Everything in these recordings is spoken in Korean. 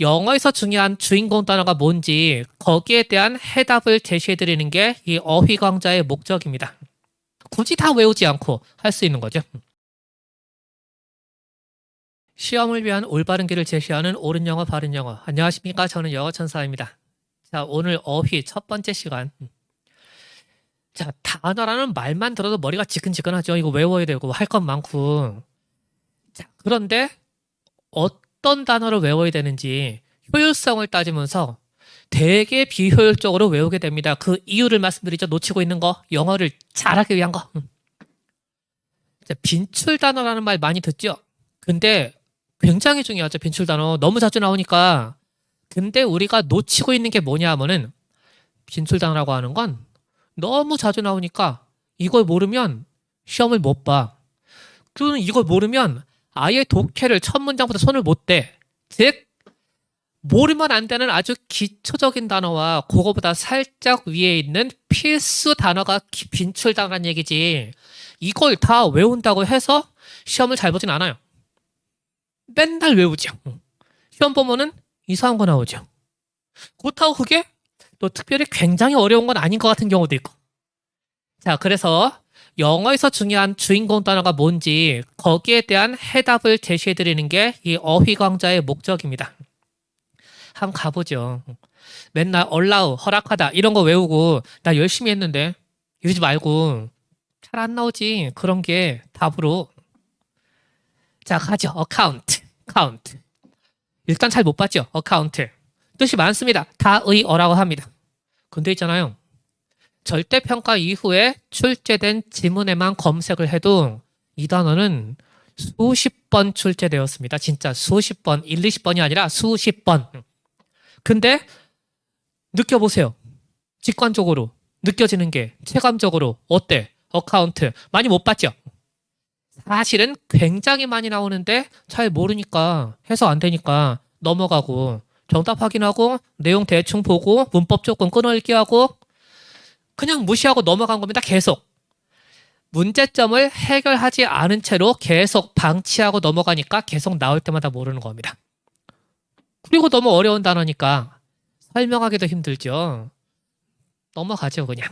영어에서 중요한 주인공 단어가 뭔지 거기에 대한 해답을 제시해드리는 게 이 어휘 강좌의 목적입니다. 굳이 다 외우지 않고 할 수 있는 거죠. 시험을 위한 올바른 길을 제시하는 옳은 영어, 바른 영어. 안녕하십니까? 저는 영어 천사입니다. 자, 오늘 어휘 첫 번째 시간. 자, 단어라는 말만 들어도 머리가 지근지근하죠. 이거 외워야 되고 할 것 많고. 자, 그런데 어떤 단어를 외워야 되는지 효율성을 따지면서 되게 비효율적으로 외우게 됩니다. 그 이유를 말씀드리죠. 놓치고 있는 거, 영어를 잘하기 위한 거. 자, 빈출 단어라는 말 많이 듣죠? 근데 굉장히 중요하죠. 빈출 단어. 너무 자주 나오니까. 근데 우리가 놓치고 있는 게 뭐냐 하면은 빈출 단어라고 하는 건 너무 자주 나오니까 이걸 모르면 시험을 못 봐. 그리고 이걸 모르면 아예 독해를 첫 문장부터 손을 못 대. 즉 모르면 안 되는 아주 기초적인 단어와 그거보다 살짝 위에 있는 필수 단어가 빈출 단어란 얘기지. 이걸 다 외운다고 해서 시험을 잘 보진 않아요. 맨날 외우죠. 시험 보면은 이상한 거 나오죠. 그렇다고 그게 또 특별히 굉장히 어려운 건 아닌 것 같은 경우도 있고. 자, 그래서 영어에서 중요한 주인공 단어가 뭔지 거기에 대한 해답을 제시해드리는 게 이 어휘 강좌의 목적입니다. 한번 가보죠. 맨날 allow, 허락하다 이런 거 외우고 나 열심히 했는데 이러지 말고 잘 안 나오지. 그런 게 답으로. 자, 가죠. account, count. 일단 잘 못 봤죠. account. 뜻이 많습니다. 다의 어라고 합니다. 근데 있잖아요. 절대평가 이후에 출제된 지문에만 검색을 해도 이 단어는 수십 번 출제되었습니다. 진짜 수십 번, 1, 20번이 아니라 수십 번. 근데 느껴보세요. 직관적으로 느껴지는 게 체감적으로 어때? 어카운트 많이 못 봤죠? 사실은 굉장히 많이 나오는데 잘 모르니까 해서 안 되니까 넘어가고 정답 확인하고 내용 대충 보고 문법 조금 끊어읽기 하고 그냥 무시하고 넘어간 겁니다. 계속. 문제점을 해결하지 않은 채로 계속 방치하고 넘어가니까 계속 나올 때마다 모르는 겁니다. 그리고 너무 어려운 단어니까 설명하기도 힘들죠. 넘어가죠, 그냥.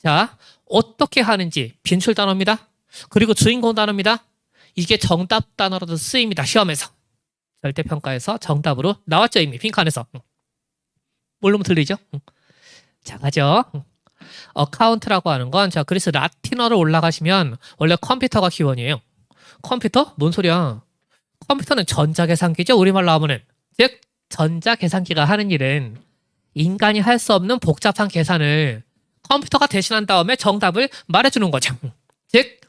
자, 어떻게 하는지 빈출 단어입니다. 그리고 주인공 단어입니다. 이게 정답 단어로도 쓰입니다. 시험에서. 절대평가에서 정답으로 나왔죠, 이미 빈칸에서. 모르면 들리죠? 자, 가죠. 어카운트라고 하는 건 자, 그래서 라틴어로 올라가시면 원래 컴퓨터가 기원이에요. 컴퓨터? 뭔 소리야? 컴퓨터는 전자계산기죠. 우리말로 하면은. 즉 전자계산기가 하는 일은 인간이 할 수 없는 복잡한 계산을 컴퓨터가 대신한 다음에 정답을 말해주는 거죠. 즉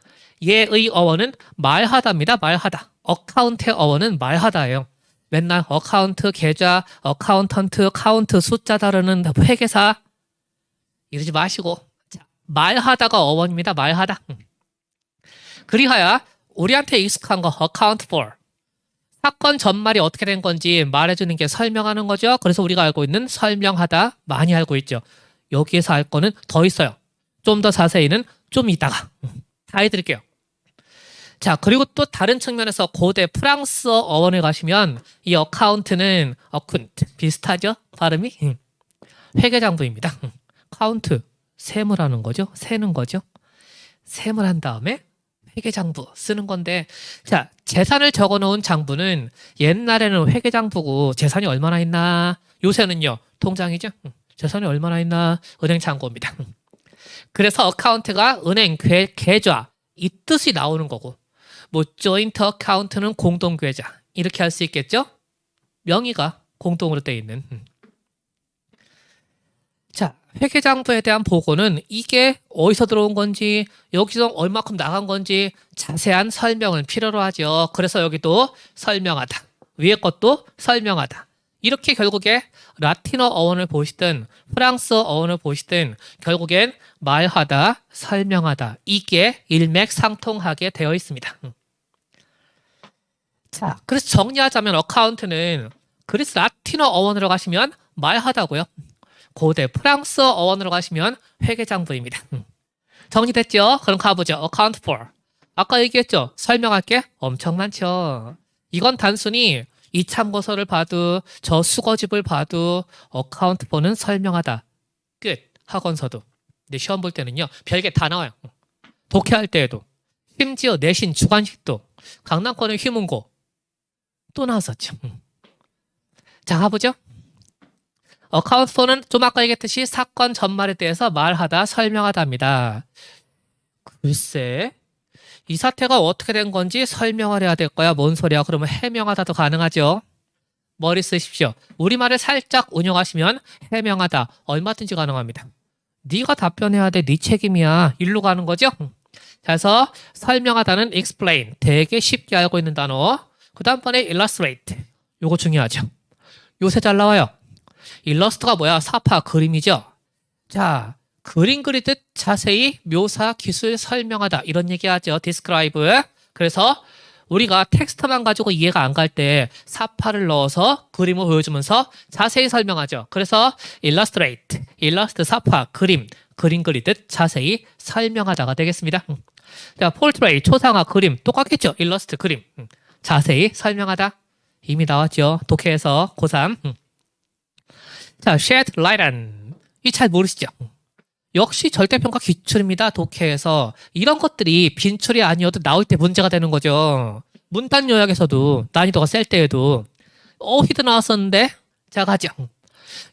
얘의 어원은 말하다입니다. 말하다. 어카운트의 어원은 말하다예요. 맨날 어카운트, 계좌, 어카운턴트, 카운트, 숫자 다루는 회계사 이러지 마시고 자, 말하다가 어원입니다. 말하다. 그리하여 우리한테 익숙한 거 account for 사건 전말이 어떻게 된 건지 말해주는 게 설명하는 거죠. 그래서 우리가 알고 있는 설명하다 많이 알고 있죠. 여기에서 알 거는 더 있어요. 좀 더 자세히는 좀 이따가 다 해드릴게요. 자, 그리고 또 다른 측면에서 고대 프랑스어 어원에 가시면 이 어카운트는 어쿤트 비슷하죠? 발음이? 회계장부입니다. 카운트 세물하는 거죠. 세는 거죠. 세물 한 다음에 회계장부 쓰는 건데 자 재산을 적어놓은 장부는 옛날에는 회계장부고 재산이 얼마나 있나 요새는요 통장이죠. 재산이 얼마나 있나 은행 잔고입니다. 그래서 어카운트가 은행 계좌 이 뜻이 나오는 거고 뭐 조인트 어카운트는 공동계좌 이렇게 할 수 있겠죠. 명의가 공동으로 되어 있는 자, 회계장부에 대한 보고는 이게 어디서 들어온 건지 여기서 얼마큼 나간 건지 자세한 설명을 필요로 하죠. 그래서 여기도 설명하다. 위에 것도 설명하다. 이렇게 결국에 라틴어 어원을 보시든 프랑스어 어원을 보시든 결국엔 말하다, 설명하다. 이게 일맥상통하게 되어 있습니다. 자, 그래서 정리하자면 어카운트는 그래서 라틴어 어원으로 가시면 말하다고요. 고대 프랑스어 어원으로 가시면 회계장부입니다. 정리됐죠? 그럼 가보죠. account for. 아까 얘기했죠? 설명할 게 엄청 많죠. 이건 단순히 이 참고서를 봐도 저 수거집을 봐도 어카운트 4는 설명하다. 끝. 학원서도. 근데 시험 볼 때는요. 별게 다 나와요. 독해할 때에도. 심지어 내신 주관식도. 강남권의 휘문고. 또 나왔었죠. 자, 가보죠. 어카운트 4는 좀 아까 얘기했듯이 사건 전말에 대해서 말하다, 설명하다입니다. 글쎄, 이 사태가 어떻게 된 건지 설명을 해야 될 거야. 뭔 소리야? 그러면 해명하다도 가능하죠. 머리 쓰십시오. 우리말을 살짝 운용하시면 해명하다 얼마든지 가능합니다. 네가 답변해야 돼. 네 책임이야. 일로 가는 거죠. 그래서 설명하다는 explain, 되게 쉽게 알고 있는 단어. 그 다음번에 illustrate, 요거 중요하죠. 요새 잘 나와요. 일러스트가 뭐야? 사파, 그림이죠. 자, 그림 그리듯 자세히 묘사, 기술, 설명하다 이런 얘기하죠. describe. 그래서 우리가 텍스트만 가지고 이해가 안 갈 때 사파를 넣어서 그림을 보여주면서 자세히 설명하죠. 그래서 illustrate, 일러스트, 사파, 그림 그리듯 자세히 설명하다가 되겠습니다. 자, portrait, 초상화, 그림 똑같겠죠. 일러스트, 그림 자세히 설명하다. 이미 나왔죠. 독해에서 고3. 자, shed light on. 이 잘 모르시죠? 역시 절대평가 기출입니다. 독해에서. 이런 것들이 빈출이 아니어도 나올 때 문제가 되는 거죠. 문단 요약에서도 난이도가 셀 때에도 어휘도 나왔었는데 자, 가죠.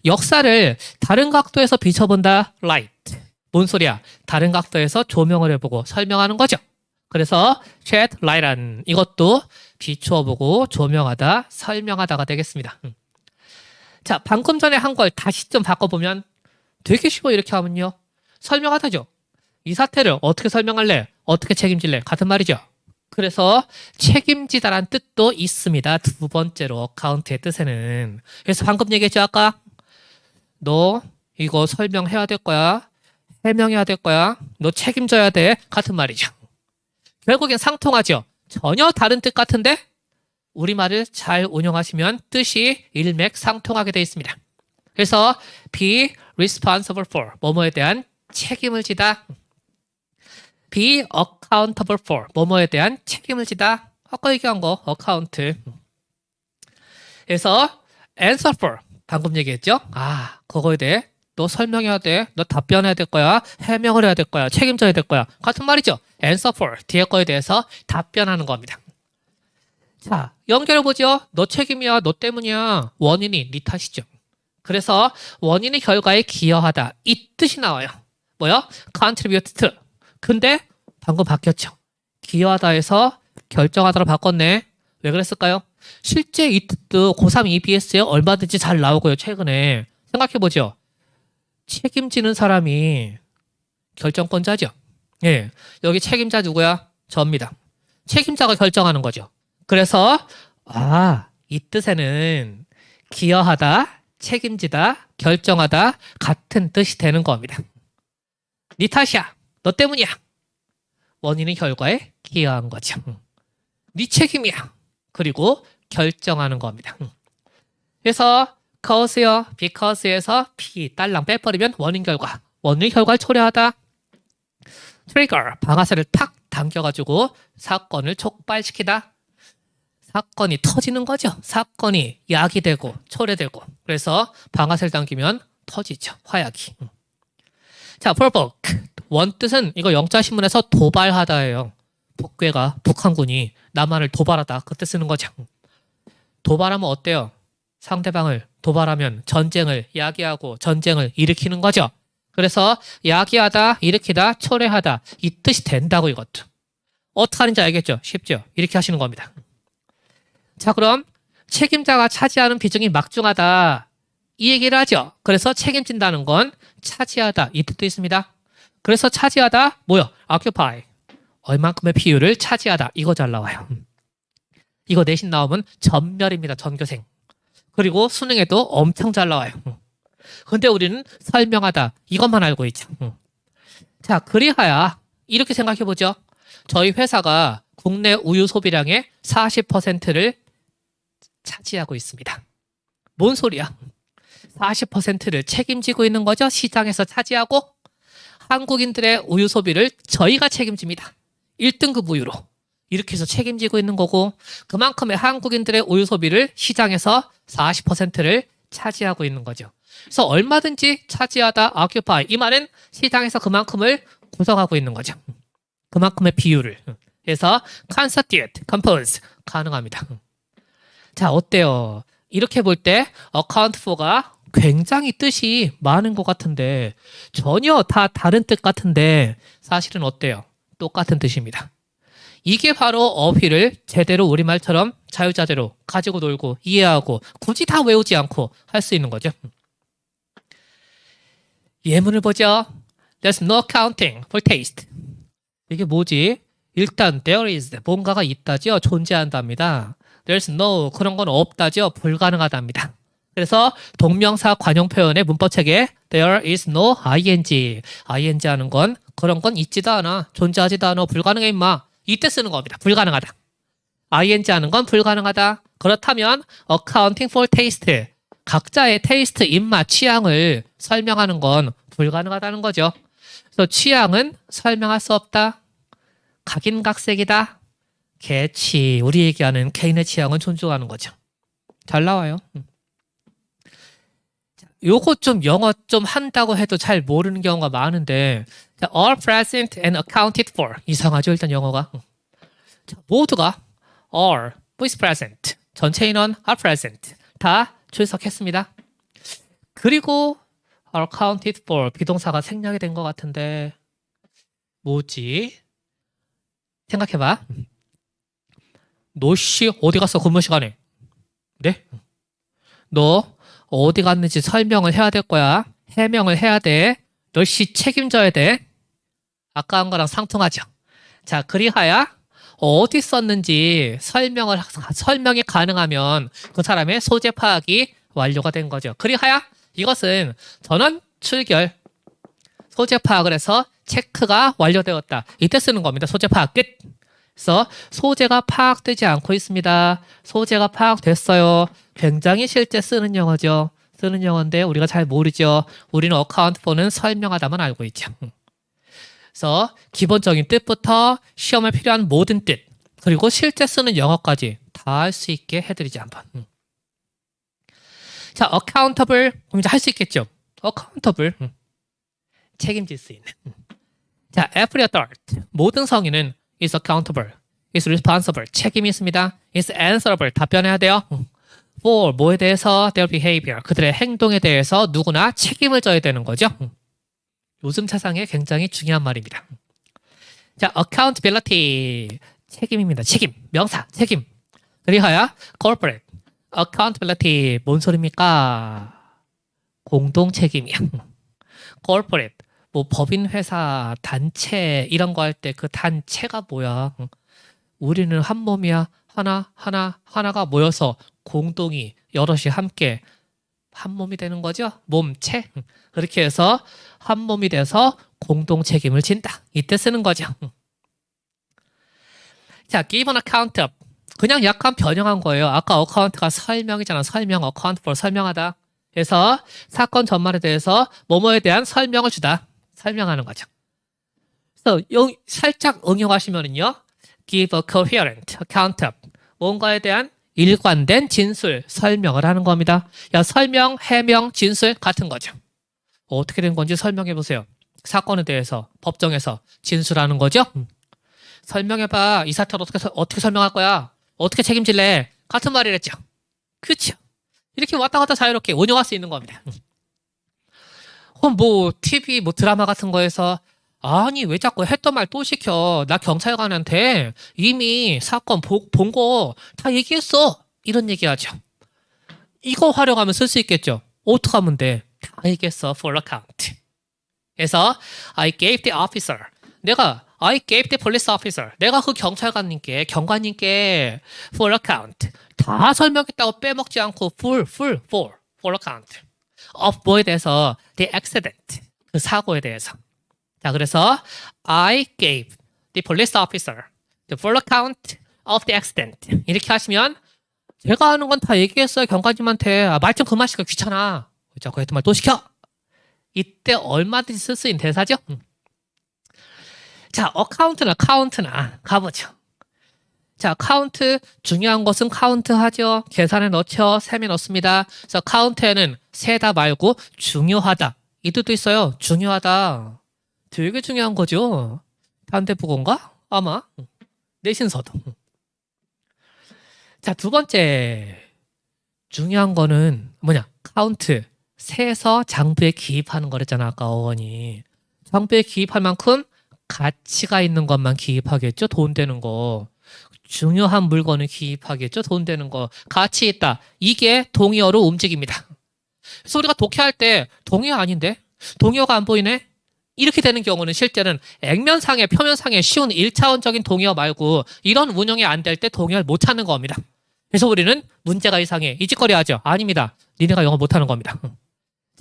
역사를 다른 각도에서 비춰본다. light. 뭔 소리야? 다른 각도에서 조명을 해보고 설명하는 거죠. 그래서 shed light on. 이것도 비추어보고 조명하다, 설명하다가 되겠습니다. 자, 방금 전에 한 걸 다시 좀 바꿔보면 되게 쉬워. 이렇게 하면요. 설명하다죠. 이 사태를 어떻게 설명할래? 어떻게 책임질래? 같은 말이죠. 그래서 책임지다란 뜻도 있습니다. 두 번째로 어카운트의 뜻에는. 그래서 방금 얘기했죠. 아까 너 이거 설명해야 될 거야. 해명해야 될 거야. 너 책임져야 돼. 같은 말이죠. 결국엔 상통하죠. 전혀 다른 뜻 같은데 우리말을 잘 운용하시면 뜻이 일맥상통하게 되어 있습니다. 그래서 be responsible for, 뭐뭐에 대한 책임을 지다. be accountable for, 뭐뭐에 대한 책임을 지다. 아까 얘기한 거 account. 그래서 answer for, 방금 얘기했죠. 아, 그거에 대해 너 설명해야 돼. 너 답변해야 될 거야. 해명을 해야 될 거야. 책임져야 될 거야. 같은 말이죠. answer for, 뒤에 거에 대해서 답변하는 겁니다. 자, 연결해보죠. 너 책임이야. 너 때문이야. 원인이 네 탓이죠. 그래서 원인의 결과에 기여하다. 이 뜻이 나와요. 뭐요? contribute to. 근데 방금 바뀌었죠. 기여하다에서 결정하다로 바꿨네. 왜 그랬을까요? 실제 이 뜻도 고3 EBS에 얼마든지 잘 나오고요. 최근에. 생각해보죠. 책임지는 사람이 결정권자죠. 예, 여기 책임자 누구야? 저입니다. 책임자가 결정하는 거죠. 그래서 이 뜻에는 기여하다, 책임지다, 결정하다 같은 뜻이 되는 겁니다. 네 탓이야. 너 때문이야. 원인은 결과에 기여한 거죠. 네 책임이야. 그리고 결정하는 겁니다. 그래서 cause요, because에서 p 딸랑 빼버리면 원인 결과. 원인 결과를 초래하다. trigger, 방아쇠를 탁 당겨가지고 사건을 촉발시키다. 사건이 터지는 거죠. 사건이 야기되고 초래되고. 그래서 방아쇠를 당기면 터지죠. 화약이. 자, provoke. 원뜻은 이거 영자신문에서 도발하다예요. 북괴가, 북한군이 남한을 도발하다. 그때 쓰는 거죠. 도발하면 어때요? 상대방을 도발하면 전쟁을 야기하고 전쟁을 일으키는 거죠. 그래서 야기하다, 일으키다, 초래하다. 이 뜻이 된다고 이것도. 어떻게 하는지 알겠죠? 쉽죠? 이렇게 하시는 겁니다. 자, 그럼 책임자가 차지하는 비중이 막중하다. 이 얘기를 하죠. 그래서 책임진다는 건 차지하다. 이 뜻도 있습니다. 그래서 차지하다 뭐요? occupy. 얼만큼의 비율을 차지하다. 이거 잘 나와요. 이거 내신 나오면 전멸입니다. 전교생. 그리고 수능에도 엄청 잘 나와요. 근데 우리는 설명하다. 이것만 알고 있죠. 자, 그리하여 이렇게 생각해보죠. 저희 회사가 국내 우유 소비량의 40%를 차지하고 있습니다. 뭔 소리야? 40%를 책임지고 있는 거죠. 시장에서 차지하고 한국인들의 우유 소비를 저희가 책임집니다. 1등급 우유로. 이렇게 해서 책임지고 있는 거고 그만큼의 한국인들의 우유 소비를 시장에서 40%를 차지하고 있는 거죠. 그래서 얼마든지 차지하다 occupy 이 말은 시장에서 그만큼을 구성하고 있는 거죠. 그만큼의 비율을. 그래서 constitute, compose 가능합니다. 자, 어때요? 이렇게 볼 때 account for가 굉장히 뜻이 많은 것 같은데 전혀 다 다른 뜻 같은데 사실은 어때요? 똑같은 뜻입니다. 이게 바로 어휘를 제대로 우리말처럼 자유자재로 가지고 놀고 이해하고 굳이 다 외우지 않고 할 수 있는 거죠. 예문을 보죠. There's no accounting for taste. 이게 뭐지? 일단 there is 뭔가가 있다죠. 존재한답니다. There's no 그런 건 없다죠. 불가능하답니다. 그래서 동명사 관용 표현의 문법책에 there is no ing. ing 하는 건 그런 건 있지도 않아. 존재하지도 않아. 불가능해 임마. 이때 쓰는 겁니다. 불가능하다. ing 하는 건 불가능하다. 그렇다면 accounting for taste. 각자의 테이스트, 입맛, 취향을 설명하는 건 불가능하다는 거죠. 그래서 취향은 설명할 수 없다. 각인각색이다. 개취, 우리 얘기하는 개인의 취향은 존중하는 거죠. 잘 나와요. 요거 좀 영어 좀 한다고 해도 잘 모르는 경우가 많은데 all present and accounted for 이상하죠 일단 영어가. 자, 모두가 all is present 전체 인원 are present 다 출석했습니다. 그리고 accounted for 비동사가 생략이 된 것 같은데 뭐지? 생각해봐. 너씨 어디 갔어 근무 시간에? 네? 너 어디 갔는지 설명을 해야 될 거야. 해명을 해야 돼. 너씨 책임져야 돼. 아까 한 거랑 상통하죠. 자, 그리하여 어디 썼는지 설명이 가능하면 그 사람의 소재 파악이 완료가 된 거죠. 그리하여 이것은 전원 출결 소재 파악을 해서 체크가 완료되었다. 이때 쓰는 겁니다. 소재 파악 끝. 그래서 소재가 파악되지 않고 있습니다. 소재가 파악됐어요. 굉장히 실제 쓰는 영어죠. 쓰는 영어인데 우리가 잘 모르죠. 우리는 account for는 설명하다만 알고 있죠. 그래서 기본적인 뜻부터 시험에 필요한 모든 뜻 그리고 실제 쓰는 영어까지 다 할 수 있게 해드리지 한번. 자, accountable 그럼 이제 할 수 있겠죠. accountable 책임질 수 있는. 자, every adult 모든 성인은 is accountable, is responsible 책임이 있습니다. is answerable 답변해야 돼요. for 뭐에 대해서 their behavior 그들의 행동에 대해서 누구나 책임을 져야 되는 거죠. 요즘 세상에 굉장히 중요한 말입니다. 자, accountability 책임입니다. 책임 명사 책임. 그리하여 corporate accountability 뭔 소리입니까? 공동 책임이야. corporate 뭐 법인 회사 단체 이런 거 할 때 그 단체가 뭐야? 우리는 한 몸이야. 하나가 모여서 공동이 여럿이 함께 한 몸이 되는 거죠. 몸체. 그렇게 해서 한 몸이 돼서 공동 책임을 진다. 이때 쓰는 거죠. 자, give an account of. 그냥 약간 변형한 거예요. 아까 account가 설명이잖아. 설명, account for 설명하다. 그래서 사건 전말에 대해서 뭐뭐에 대한 설명을 주다. 설명하는 거죠. 그래서 살짝 응용하시면은요. give a coherent account of. 뭔가에 대한 일관된 진술, 설명을 하는 겁니다. 야, 설명, 해명, 진술 같은 거죠. 어떻게 된 건지 설명해 보세요. 사건에 대해서 법정에서 진술하는 거죠. 설명해봐. 이 사태를 어떻게 설명할 거야? 어떻게 책임질래? 같은 말이랬죠. 그렇죠. 이렇게 왔다 갔다 자유롭게 운영할 수 있는 겁니다. 뭐 TV, 뭐 드라마 같은 거에서 아니 왜 자꾸 했던 말 또 시켜? 나 경찰관한테 이미 사건 본 거 다 얘기했어. 이런 얘기하죠. 이거 활용하면 쓸 수 있겠죠. 어떻게 하면 돼? 다 얘기했어. For account. 그래서 I gave the officer. I gave the police officer. 내가 그 경관님께 for account. 다 설명했다고 빼먹지 않고 for account. of 뭐에 대해서 the accident. 그 사고에 대해서. 자, 그래서 I gave the police officer the full account of the accident. 이렇게 하시면 제가 하는 건 다 얘기했어요. 경관님한테. 말 좀 그만 시켜. 귀찮아. 자꾸 했던 말 또 시켜. 이때 얼마든지 쓸 수 있는 대사죠. 자, account나 가보죠. 자, 카운트 중요한 것은 카운트 하죠. 계산에 넣죠. 셈에 넣습니다. 그래서 카운트에는 세다 말고 중요하다. 이 뜻도 있어요. 중요하다. 되게 중요한 거죠. 반대부건가? 아마 내신서도. 자, 두 번째 중요한 거는 뭐냐? 카운트 세서 장부에 기입하는 거랬잖아. 아까 어원이. 장부에 기입할 만큼 가치가 있는 것만 기입하겠죠. 돈 되는 거. 중요한 물건을 기입하겠죠. 돈 되는 거. 가치 있다. 이게 동의어로 움직입니다. 그래서 우리가 독해할 때 동의어 아닌데? 동의어가 안 보이네? 이렇게 되는 경우는 실제는 액면상의 표면상의 쉬운 1차원적인 동의어 말고 이런 운영이 안 될 때 동의어를 못 찾는 겁니다. 그래서 우리는 문제가 이상해. 이 짓거리 하죠. 아닙니다. 니네가 영어 못하는 겁니다.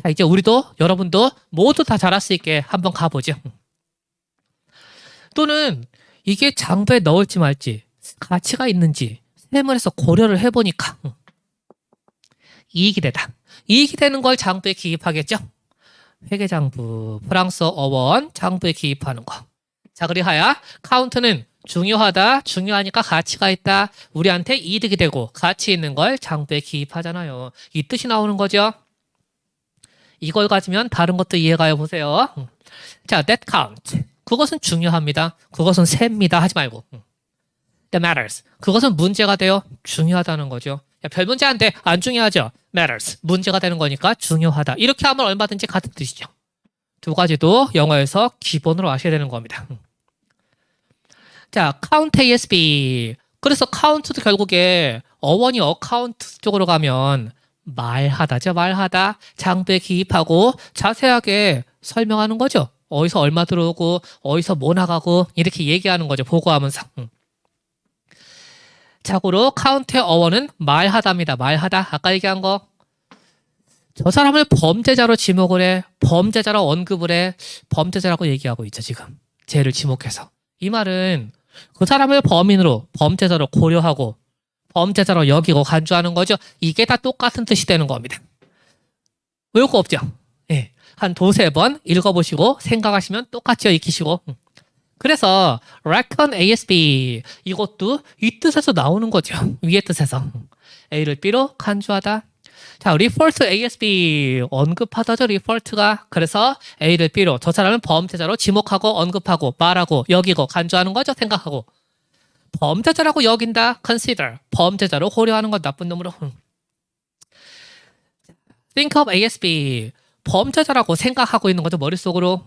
자, 이제 우리도 여러분도 모두 다 잘할 수 있게 한번 가보죠. 또는 이게 장부에 넣을지 말지 가치가 있는지 셈을 해서 고려를 해보니까 이익이 되다. 이익이 되는 걸 장부에 기입하겠죠. 회계장부, 프랑스어 어원, 장부에 기입하는 거. 자, 그리하여 카운트는 중요하다, 중요하니까 가치가 있다, 우리한테 이득이 되고 가치 있는 걸 장부에 기입하잖아요. 이 뜻이 나오는 거죠. 이걸 가지면 다른 것도 이해가요. 보세요. 자, that count. 그것은 중요합니다. 그것은 셉니다. 하지 말고. That matters. 그것은 문제가 돼요. 중요하다는 거죠. 야, 별 문제 안 돼. 안 중요하죠. Matters. 문제가 되는 거니까 중요하다. 이렇게 하면 얼마든지 같은 뜻이죠. 두 가지도 영어에서 기본으로 아셔야 되는 겁니다. 자, count ASB. 그래서 count도 결국에 어원이 어카운트 쪽으로 가면 말하다죠. 말하다. 장부에 기입하고 자세하게 설명하는 거죠. 어디서 얼마 들어오고 어디서 뭐 나가고 이렇게 얘기하는 거죠. 보고하면서. 자고로 카운트의 어원은 말하다입니다. 말하다. 아까 얘기한 거. 저 사람을 범죄자로 지목을 해. 범죄자로 언급을 해. 범죄자라고 얘기하고 있죠. 지금. 죄를 지목해서. 이 말은 그 사람을 범인으로 범죄자로 고려하고 범죄자로 여기고 간주하는 거죠. 이게 다 똑같은 뜻이 되는 겁니다. 외울 거 없죠? 예. 한 두세 번 읽어보시고 생각하시면 똑같이 익히시고. 그래서 reckon ASB 이것도 이 뜻에서 나오는 거죠. 위의 뜻에서. A를 B로 간주하다. 자, refer to ASB 언급하다죠. refer가. 그래서 A를 B로 저 사람은 범죄자로 지목하고 언급하고 말하고 여기고 간주하는 거죠. 생각하고. 범죄자라고 여긴다. consider. 범죄자로 고려하는 것 나쁜 놈으로. think of ASB. 범죄자라고 생각하고 있는 거죠. 머릿속으로.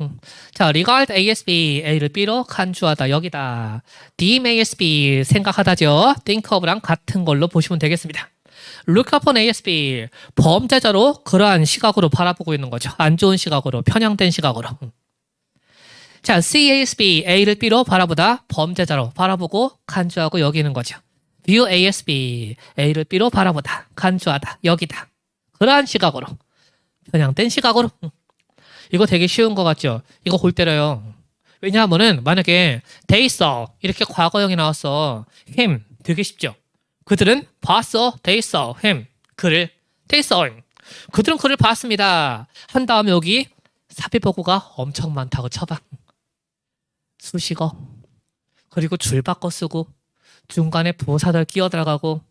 자, regard ASB. A를 B로 간주하다. 여기다. deem ASB. 생각하다죠. think of랑 같은 걸로 보시면 되겠습니다. look upon ASB. 범죄자로 그러한 시각으로 바라보고 있는 거죠. 안 좋은 시각으로. 편향된 시각으로. 자, see ASB. A를 B로 바라보다. 범죄자로 바라보고 간주하고 여기는 거죠. view ASB. A를 B로 바라보다. 간주하다. 여기다. 그러한 시각으로. 편향된 시각으로. 이거 되게 쉬운 것 같죠? 이거 골 때려요. 왜냐하면은 만약에 they saw 이렇게 과거형이 나왔어. him 되게 쉽죠? 그들은 봤어. they saw him 그를. they saw him 그들은 그를 봤습니다. 한 다음에 여기 삽입어구가 엄청 많다고 쳐봐. 수식어. 그리고 줄 바꿔 쓰고 중간에 부사절 끼어 들어가고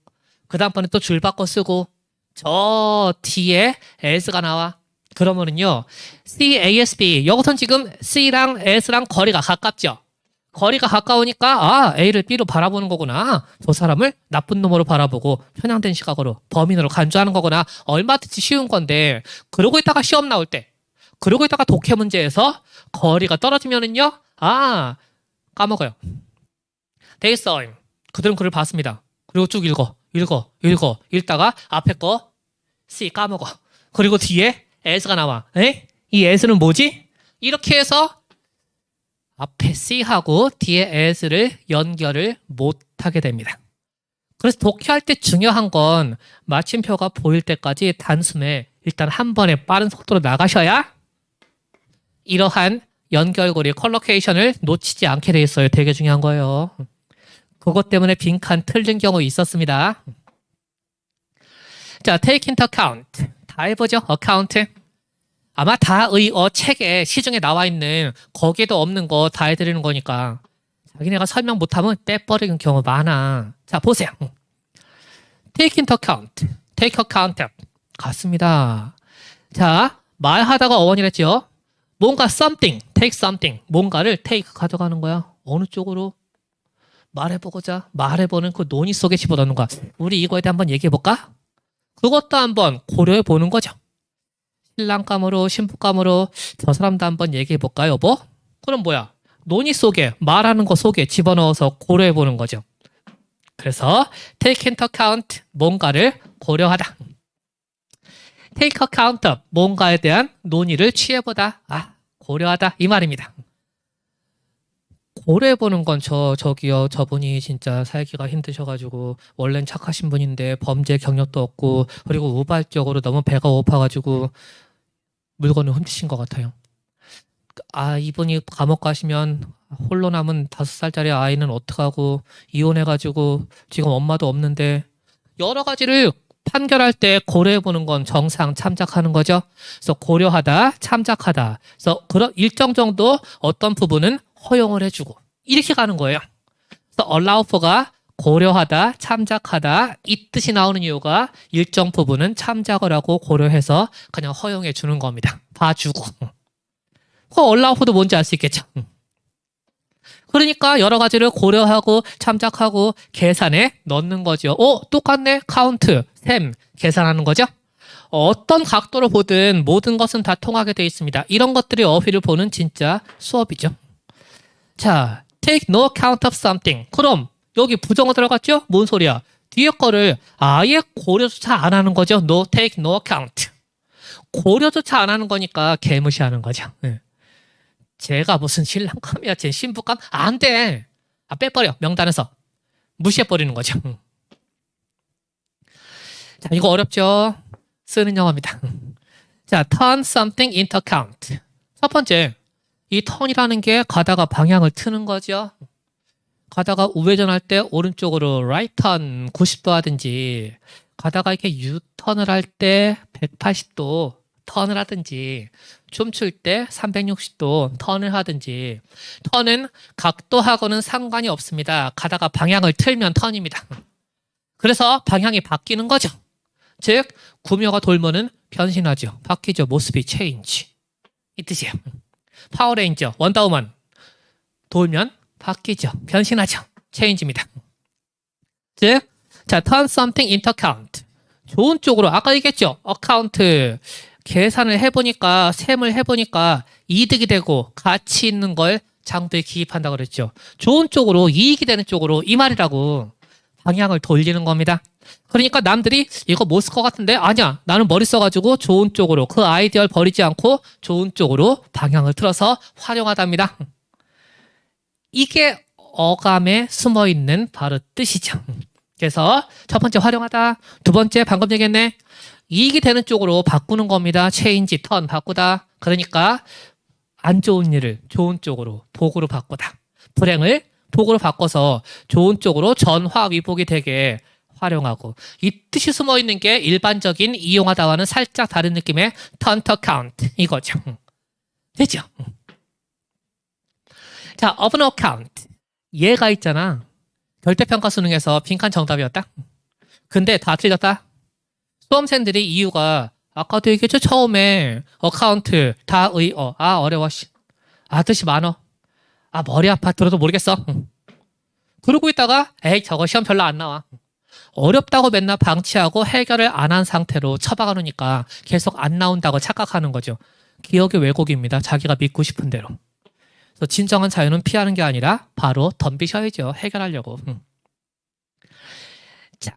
그 다음번에 또 줄 바꿔 쓰고 저 뒤에 as가 나와. 그러면은요, C, ASB. 여기선 지금 C랑 S랑 거리가 가깝죠? 거리가 가까우니까, 아, A를 B로 바라보는 거구나. 저 사람을 나쁜 놈으로 바라보고 편향된 시각으로 범인으로 간주하는 거구나. 얼마든지 쉬운 건데, 그러고 있다가 시험 나올 때, 그러고 있다가 독해 문제에서 거리가 떨어지면은요, 아, 까먹어요. They saw him. 그들은 그를 봤습니다. 그리고 쭉 읽다가 앞에 거 C 까먹어. 그리고 뒤에 S가 나와. 에? 이 S는 뭐지? 이렇게 해서 앞에 C하고 뒤에 S를 연결을 못하게 됩니다. 그래서 독해할 때 중요한 건 마침표가 보일 때까지 단숨에 일단 한 번에 빠른 속도로 나가셔야 이러한 연결고리 컬로케이션을 놓치지 않게 돼 있어요. 되게 중요한 거예요. 그것 때문에 빈칸 틀린 경우 있었습니다. 자, take into account. 다 해보죠. account. 아마 다의 책에 시중에 나와 있는 거기에도 없는 거 다 해드리는 거니까. 자기네가 설명 못하면 빼버리는 경우 많아. 자, 보세요. take into account, take account 같습니다. 자, 말하다가 어원이랬죠. 뭔가 something, take something, 뭔가를 take 가져가는 거야. 어느 쪽으로? 말해보고자. 말해보는 그 논의 속에 집어넣는 거야. 우리 이거에 대해 한번 얘기해볼까? 그것도 한번 고려해보는 거죠. 신랑감으로, 신부감으로 저 사람도 한번 얘기해볼까요, 여보? 그럼 뭐야? 논의 속에, 말하는 거 속에 집어넣어서 고려해보는 거죠. 그래서 take into account, 뭔가를 고려하다. take account of, 뭔가에 대한 논의를 취해보다. 고려하다 이 말입니다. 고려해보는 건 저기요, 저분이 진짜 살기가 힘드셔가지고 원래는 착하신 분인데 범죄 경력도 없고 그리고 우발적으로 너무 배가 고파가지고 물건을 훔치신 것 같아요. 이분이 감옥 가시면 홀로 남은 5살짜리 아이는 어떡하고, 이혼해가지고 지금 엄마도 없는데, 여러 가지를 판결할 때 고려해보는 건 정상 참작하는 거죠. 그래서 고려하다, 참작하다. 그래서 그런 일정 정도 어떤 부분은 허용을 해주고 이렇게 가는 거예요. 그래서 allow for가 고려하다, 참작하다 이 뜻이 나오는 이유가 일정 부분은 참작을 하고 고려해서 그냥 허용해 주는 겁니다. 봐주고. 그 allow for도 뭔지 알 수 있겠죠. 그러니까 여러 가지를 고려하고 참작하고 계산에 넣는 거죠. 똑같네. 카운트, 셈 계산하는 거죠. 어떤 각도로 보든 모든 것은 다 통하게 되어 있습니다. 이런 것들이 어휘를 보는 진짜 수업이죠. 자, take no account of something. 그럼 여기 부정어 들어갔죠? 뭔 소리야? 뒤에 거를 아예 고려조차 안 하는 거죠. No, take no account. 고려조차 안 하는 거니까 개무시하는 거죠. 제가 무슨 신랑감이야, 제 신부감? 안 돼. 빼버려. 명단에서. 무시해버리는 거죠. 자, 이거 어렵죠? 쓰는 영어입니다. 자, turn something into account. 첫 번째, 이 turn이라는 게 가다가 방향을 트는 거죠. 가다가 우회전할 때 오른쪽으로 right turn 90도 하든지, 가다가 이렇게 U-turn을 할 때 180도 턴을 하든지, 춤출 때 360도 턴을 하든지, 턴은 각도하고는 상관이 없습니다. 가다가 방향을 틀면 턴입니다. 그래서 방향이 바뀌는 거죠. 즉 구묘가 돌면은 변신하죠. 바뀌죠. 모습이 change 이 뜻이에요. 파워레인저, 원더우먼 돌면 바뀌죠. 변신하죠. change입니다. 즉, 자, turn something into account. 좋은 쪽으로, 아까 얘기했죠. account 계산을 해보니까, 셈을 해보니까 이득이 되고 가치 있는 걸 장부에 기입한다고 그랬죠. 좋은 쪽으로, 이익이 되는 쪽으로 이 말이라고 방향을 돌리는 겁니다. 그러니까 남들이 이거 못 쓸 것 같은데 아니야. 나는 머리 써가지고 좋은 쪽으로 그 아이디어를 버리지 않고 좋은 쪽으로 방향을 틀어서 활용하답니다. 이게 어감에 숨어있는 바로 뜻이죠. 그래서 첫 번째 활용하다, 두 번째 방금 얘기했네. 이익이 되는 쪽으로 바꾸는 겁니다. 체인지, 턴, 바꾸다. 그러니까 안 좋은 일을 좋은 쪽으로, 복으로 바꾸다. 불행을 복으로 바꿔서 좋은 쪽으로 전화위복이 되게 활용하고, 이 뜻이 숨어있는 게 일반적인 이용하다와는 살짝 다른 느낌의 turn to account 이거죠. 되죠? 자, of an account. 얘가 있잖아. 결대평가 수능에서 빈칸 정답이었다. 근데 다 틀렸다. 수험생들이 이유가 아까도 얘기했죠. 처음에 어카운트, 다의어. 어려워. 뜻이 많어. 머리 아파. 들어도 모르겠어. 그러고 있다가 저거 시험 별로 안 나와. 어렵다고 맨날 방치하고 해결을 안 한 상태로 처박아 놓으니까 계속 안 나온다고 착각하는 거죠. 기억의 왜곡입니다. 자기가 믿고 싶은 대로. 그래서 진정한 자유는 피하는 게 아니라 바로 덤비셔야죠. 해결하려고. 자,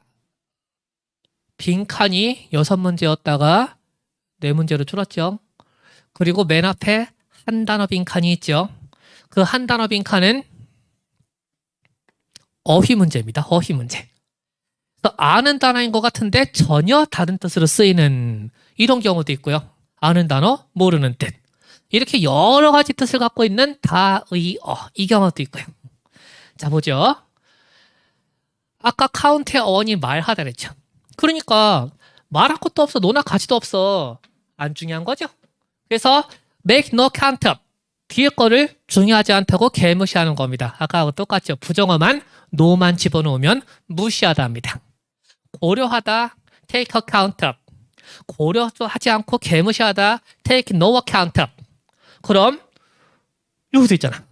빈칸이 6문제였다가 4문제로 줄었죠. 그리고 맨 앞에 한 단어 빈칸이 있죠. 그 한 단어 빈칸은 어휘 문제입니다. 어휘 문제. 그래서 아는 단어인 것 같은데 전혀 다른 뜻으로 쓰이는 이런 경우도 있고요. 아는 단어, 모르는 뜻. 이렇게 여러 가지 뜻을 갖고 있는 다의어. 이 경우도 있고요. 자, 보죠. 아까 카운트의 어원이 말하다 그랬죠. 그러니까 말할 것도 없어. 노나 가치도 없어. 안 중요한 거죠. 그래서 make no count of. 뒤에 거를 중요하지 않다고 개무시하는 겁니다. 아까하고 똑같죠. 부정어만 no만 집어넣으면 무시하다 합니다. 고려하다 take account of. 고려도 하지 않고 개무시하다 take no account of. 그럼 여기도 있잖아.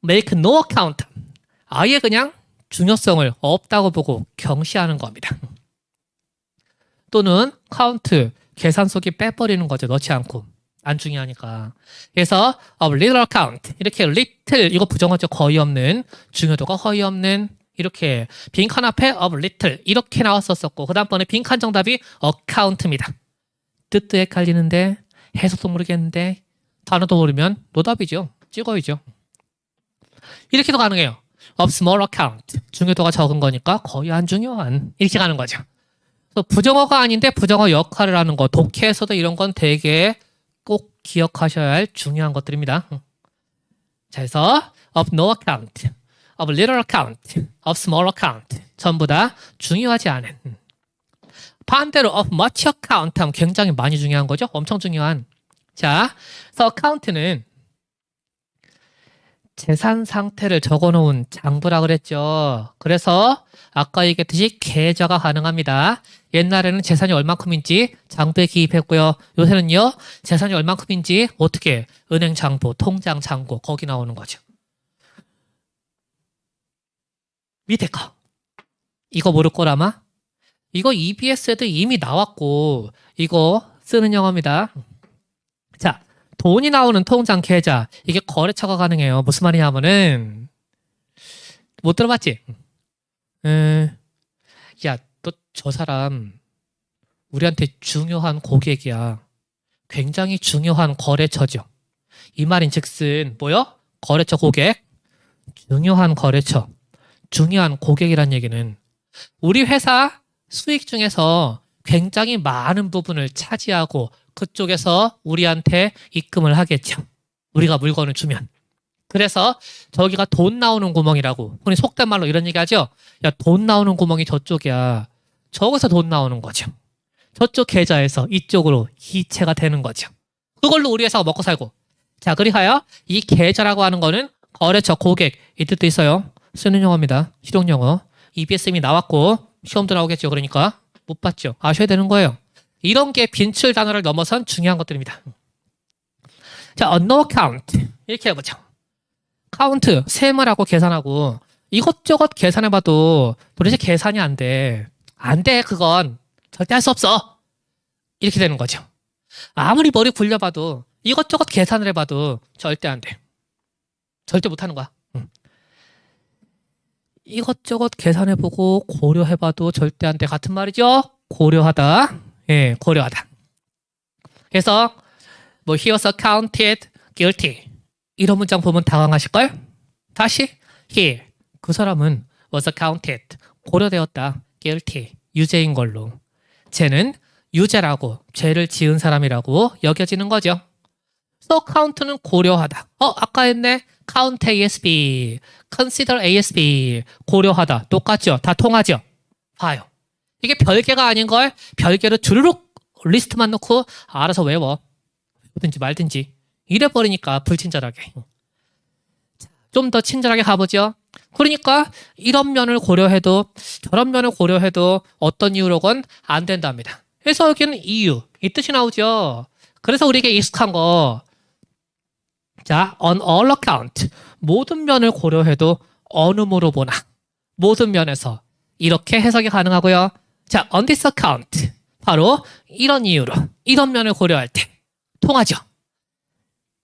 make no account of. 아예 그냥 중요성을 없다고 보고 경시하는 겁니다. 또는 count, 계산 속에 빼버리는 거죠. 넣지 않고. 안 중요하니까. 그래서 of little account. 이렇게 little, 이거 부정어죠. 거의 없는. 중요도가 거의 없는. 이렇게 빈칸 앞에 of little 이렇게 나왔었고 그 다음번에 빈칸 정답이 account입니다. 뜻도 헷갈리는데 해석도 모르겠는데 단어도 모르면 노답이죠. 찍어야죠. 이렇게도 가능해요. of small account. 중요도가 적은 거니까 거의 안 중요한. 이렇게 가는 거죠. 그래서 부정어가 아닌데 부정어 역할을 하는 거. 독해에서도 이런 건 되게 꼭 기억하셔야 할 중요한 것들입니다. 자, 그래서 of no account, of little account, of small account. 전부 다 중요하지 않은. 반대로 of much account 하면 굉장히 많이 중요한 거죠. 엄청 중요한. 자, 그래서 account는 재산 상태를 적어놓은 장부라 그랬죠. 그래서 아까 얘기했듯이 계좌가 가능합니다. 옛날에는 재산이 얼만큼인지 장부에 기입했고요. 요새는요. 재산이 얼만큼인지 어떻게 은행 장부, 통장 잔고 거기 나오는 거죠. 밑에 거. 이거 모를 거라마? 이거 EBS에도 이미 나왔고 이거 쓰는 영어입니다. 자, 돈이 나오는 통장 계좌. 이게 거래처가 가능해요. 무슨 말이냐면은 못 들어봤지? 야, 너 저 사람 우리한테 중요한 고객이야. 굉장히 중요한 거래처죠. 이 말인 즉슨 뭐요? 거래처 고객. 중요한 거래처. 중요한 고객이란 얘기는 우리 회사 수익 중에서 굉장히 많은 부분을 차지하고 그쪽에서 우리한테 입금을 하겠죠. 우리가 물건을 주면. 그래서 저기가 돈 나오는 구멍이라고. 우리 속된 말로 이런 얘기 하죠. 야, 돈 나오는 구멍이 저쪽이야. 저기서 돈 나오는 거죠. 저쪽 계좌에서 이쪽으로 이체가 되는 거죠. 그걸로 우리 회사가 먹고 살고. 자, 그리하여 이 계좌라고 하는 거는 거래처, 고객 이 뜻도 있어요. 쓰는 영어입니다. 실용영어. EBSM이 나왔고 시험도 나오겠죠. 그러니까 못 봤죠. 아셔야 되는 거예요. 이런 게 빈출 단어를 넘어선 중요한 것들입니다. 자, no account 이렇게 해보죠. 카운트, 셈을 하고 계산하고 이것저것 계산해봐도 도대체 계산이 안 돼. 안 돼, 그건. 절대 할 수 없어. 이렇게 되는 거죠. 아무리 머리 굴려봐도 이것저것 계산을 해봐도 절대 안 돼. 절대 못하는 거야. 이것저것 계산해보고 고려해봐도 절대 안 돼. 같은 말이죠? 고려하다. 예, 고려하다. 그래서 뭐 he was accounted guilty. 이런 문장 보면 당황하실걸? 다시 he, 그 사람은 was accounted, 고려되었다. guilty, 유죄인 걸로. 쟤는 유죄라고, 죄를 지은 사람이라고 여겨지는 거죠. so count는 고려하다. 아까 했네. count ASB, consider ASB, 고려하다. 똑같죠? 다 통하죠? 봐요. 이게 별개가 아닌 걸 별개로 주르륵 리스트만 놓고 알아서 외워. 든지 말든지. 이래버리니까 불친절하게. 좀 더 친절하게 가보죠. 그러니까 이런 면을 고려해도 저런 면을 고려해도 어떤 이유로건 안 된답니다. 그래서 여기는 이유, 이 뜻이 나오죠. 그래서 우리에게 익숙한 거. 자, on all account. 모든 면을 고려해도 어느으로 보나. 모든 면에서. 이렇게 해석이 가능하고요. 자, on this account. 바로 이런 이유로, 이런 면을 고려할 때 통하죠.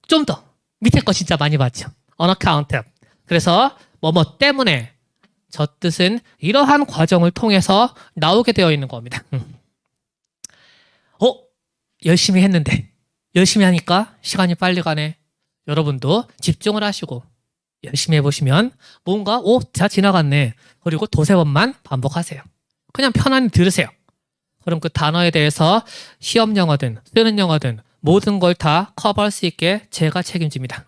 좀 더 밑에 거 진짜 많이 봤죠. on account. 그래서 뭐뭐 때문에 저 뜻은 이러한 과정을 통해서 나오게 되어 있는 겁니다. 열심히 했는데 열심히 하니까 시간이 빨리 가네. 여러분도 집중을 하시고 열심히 해보시면 뭔가 자 지나갔네. 그리고 두세 번만 반복하세요. 그냥 편안히 들으세요. 그럼 그 단어에 대해서 시험 영어든 쓰는 영어든 모든 걸 다 커버할 수 있게 제가 책임집니다.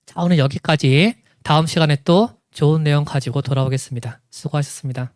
자, 오늘 여기까지. 다음 시간에 또 좋은 내용 가지고 돌아오겠습니다. 수고하셨습니다.